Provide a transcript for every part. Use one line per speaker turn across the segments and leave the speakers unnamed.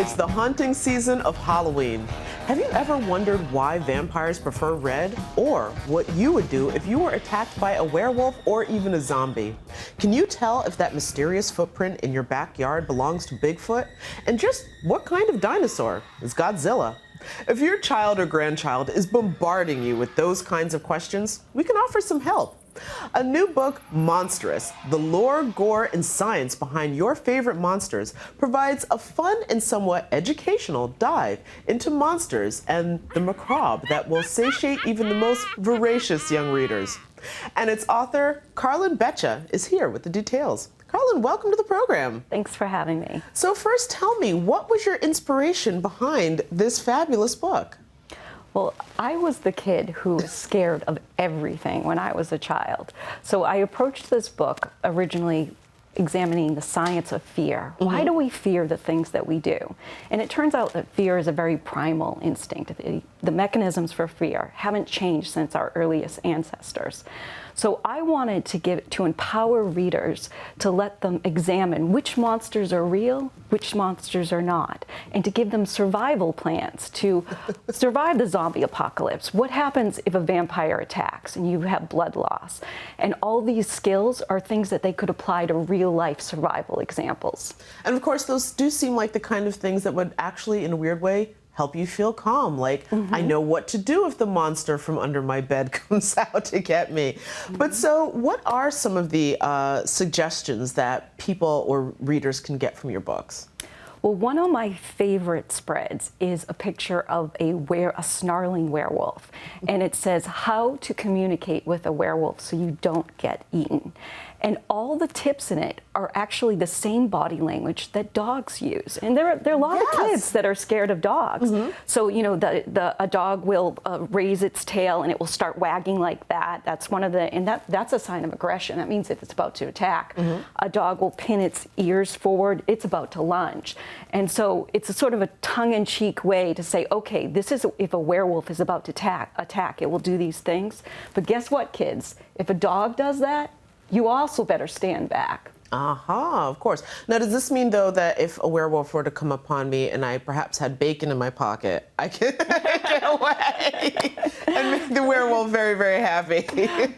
It's the haunting season of Halloween. Have you ever wondered why vampires prefer red? Or what you would do if you were attacked by a werewolf or even a zombie? Can you tell if that mysterious footprint in your backyard belongs to Bigfoot? And just what kind of dinosaur is Godzilla? If your child or grandchild is bombarding you with those kinds of questions, we can offer some help. A new book, Monstrous: The Lore, Gore, and Science Behind Your Favorite Monsters, provides a fun and somewhat educational dive into monsters and the macabre that will satiate even the most voracious young readers. And its author, Carlin Beccia, is here with the details. Carlin, welcome to the program.
Thanks for having me.
So first, tell me, what was your inspiration behind this fabulous book?
Well, I was the kid who was scared of everything when I was a child. So I approached this book originally examining the science of fear. Mm-hmm. Why do we fear the things that we do? And it turns out that fear is a very primal instinct. The mechanisms for fear haven't changed since our earliest ancestors. So I wanted to empower readers to let them examine which monsters are real, which monsters are not, and to give them survival plans to survive the zombie apocalypse. What happens if a vampire attacks and you have blood loss? And all these skills are things that they could apply to real-life survival examples.
And of course, those do seem like the kind of things that would actually, in a weird way, help you feel calm. Like, I know what to do if the monster from under my bed comes out to get me. But so what are some of the suggestions that people or readers can get from your books?
Well, one of my favorite spreads is a picture of a snarling werewolf. And it says how to communicate with a werewolf so you don't get eaten. And all the tips in it are actually the same body language that dogs use. And there are a lot of kids that are scared of dogs. So, you know, a dog will raise its tail and it will start wagging like that. That's one of the, and that's a sign of aggression. That means if it's about to attack. A dog will pin its ears forward. It's about to lunge. And so it's a sort of a tongue-in-cheek way to say, okay, this is if a werewolf is about to attack, it will do these things. But guess what, kids? If a dog does that, you also better stand back.
Aha, of course. Now, does this mean, though, that if a werewolf were to come upon me and I perhaps had bacon in my pocket, I can get away and make the werewolf very, very happy?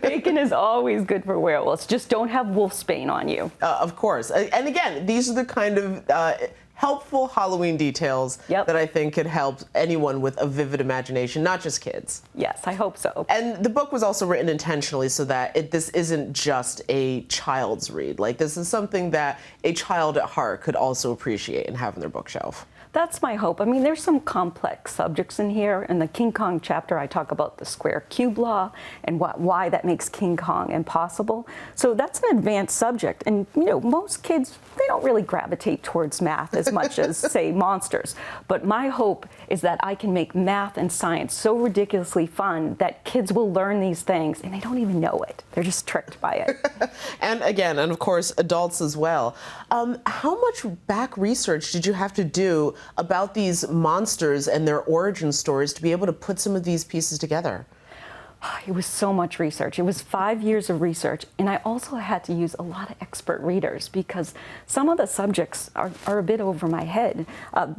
Bacon is always good for werewolves. Just don't have wolfsbane on you.
Of course. And again, these are the kind of helpful Halloween details that I think could help anyone with a vivid imagination, not just kids.
Yes, I hope so.
And the book was also written intentionally so that this isn't just a child's read. Like, this is something that a child at heart could also appreciate and have on their bookshelf.
That's my hope. I mean, there's some complex subjects in here. In the King Kong chapter, I talk about the square cube law and why that makes King Kong impossible. So that's an advanced subject. And, you know, most kids, they don't really gravitate towards math as much as, say, monsters. But my hope is that I can make math and science so ridiculously fun that kids will learn these things and they don't even know it. They're just tricked by it.
And again, and of course, adults as well. How much back research did you have to do about these monsters and their origin stories to be able to put some of these pieces together?
It was so much research. It was 5 years of research, and I also had to use a lot of expert readers because some of the subjects are a bit over my head.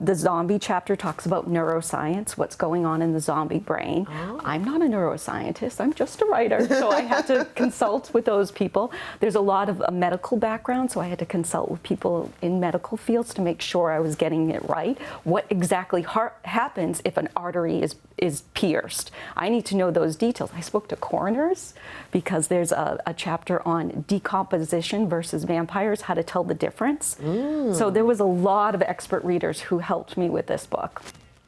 The zombie chapter talks about neuroscience, what's going on in the zombie brain. Oh. I'm not a neuroscientist, I'm just a writer, so I had to consult with those people. There's a lot of medical background, so I had to consult with people in medical fields to make sure I was getting it right. What exactly happens if an artery is pierced? I need to know those details. I spoke to coroners because there's a chapter on decomposition versus vampires, how to tell the difference. So there was a lot of expert readers who helped me with this book.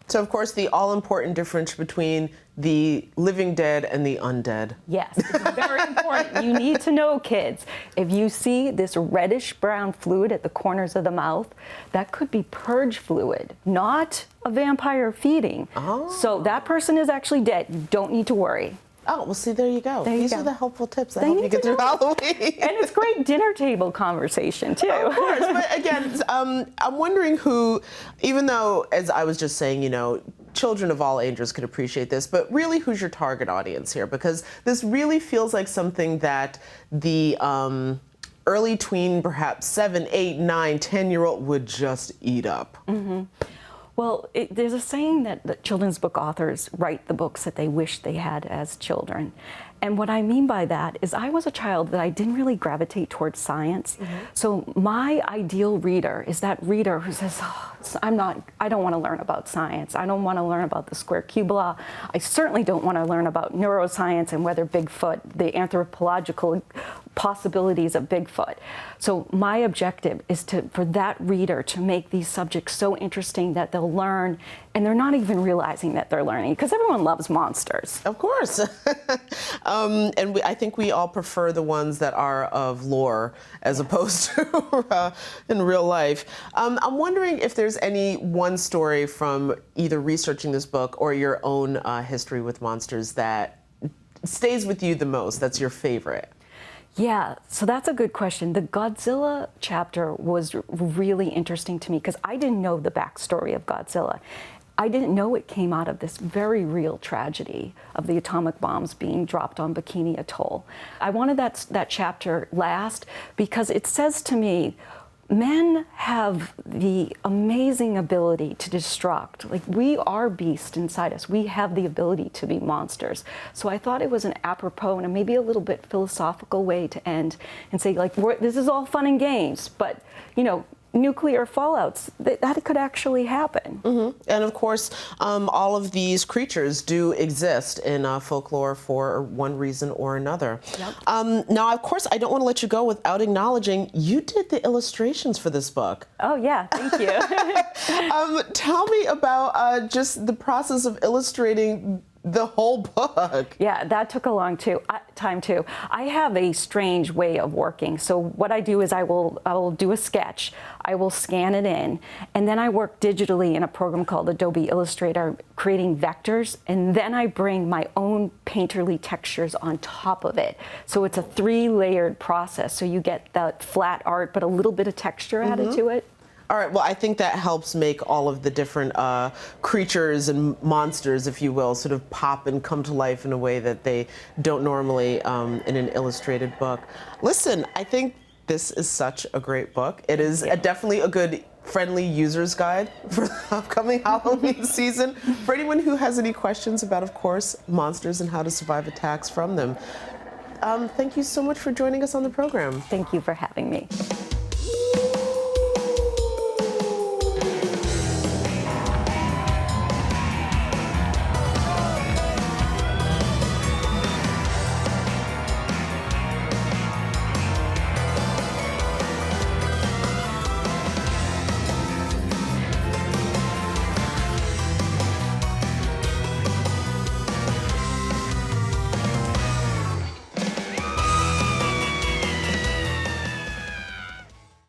So, of course, the all-important difference between the living dead and the undead.
Yes, it's very important. You need to know, kids, if you see this reddish-brown fluid at the corners of the mouth, that could be purge fluid, not a vampire feeding. Oh. So that person is actually dead. You don't need to worry.
Oh, well, see, there you go. These are the helpful tips that help you get through Halloween.
And it's great dinner table conversation, too.
Of course. But again, I'm wondering who, even though, as I was just saying, you know, children of all ages could appreciate this, but really who's your target audience here? Because this really feels like something that the early tween, perhaps 7, 8, 9, 10-year-old would just eat up.
Well, there's a saying that children's book authors write the books that they wish they had as children. And what I mean by that is I was a child that I didn't really gravitate towards science. So my ideal reader is that reader who says, oh, I don't want to learn about science. I don't want to learn about the square cube law. I certainly don't want to learn about neuroscience and whether Bigfoot, the anthropological possibilities of Bigfoot. So my objective is for that reader to make these subjects so interesting that they'll learn, and they're not even realizing that they're learning, because everyone loves monsters.
Of course. I think we all prefer the ones that are of lore as opposed to in real life. I'm wondering if there's any one story from either researching this book or your own history with monsters that stays with you the most, that's your favorite.
Yeah, so that's a good question. The Godzilla chapter was really interesting to me because I didn't know the backstory of Godzilla. I didn't know it came out of this very real tragedy of the atomic bombs being dropped on Bikini Atoll. I wanted that chapter last because it says to me, men have the amazing ability to destruct. Like, we are beasts inside us. We have the ability to be monsters. So I thought it was an apropos and maybe a little bit philosophical way to end and say, like, this is all fun and games, but, you know, nuclear fallouts, that could actually happen.
And of course, all of these creatures do exist in folklore for one reason or another. Now, of course, I don't want to let you go without acknowledging you did the illustrations for this book.
Oh, yeah, thank you.
Tell me about just the process of illustrating the whole book.
Yeah, that took a long time too. I have a strange way of working. So what I do is I will do a sketch, I will scan it in, and then I work digitally in a program called Adobe Illustrator, creating vectors, and then I bring my own painterly textures on top of it. So it's a 3-layered process. So you get that flat art, but a little bit of texture added to it.
All right, well, I think that helps make all of the different creatures and monsters, if you will, sort of pop and come to life in a way that they don't normally in an illustrated book. Listen, I think this is such a great book. It is definitely a good friendly user's guide for the upcoming Halloween season. For anyone who has any questions about, of course, monsters and how to survive attacks from them. Thank you so much for joining us on the program.
Thank you for having me.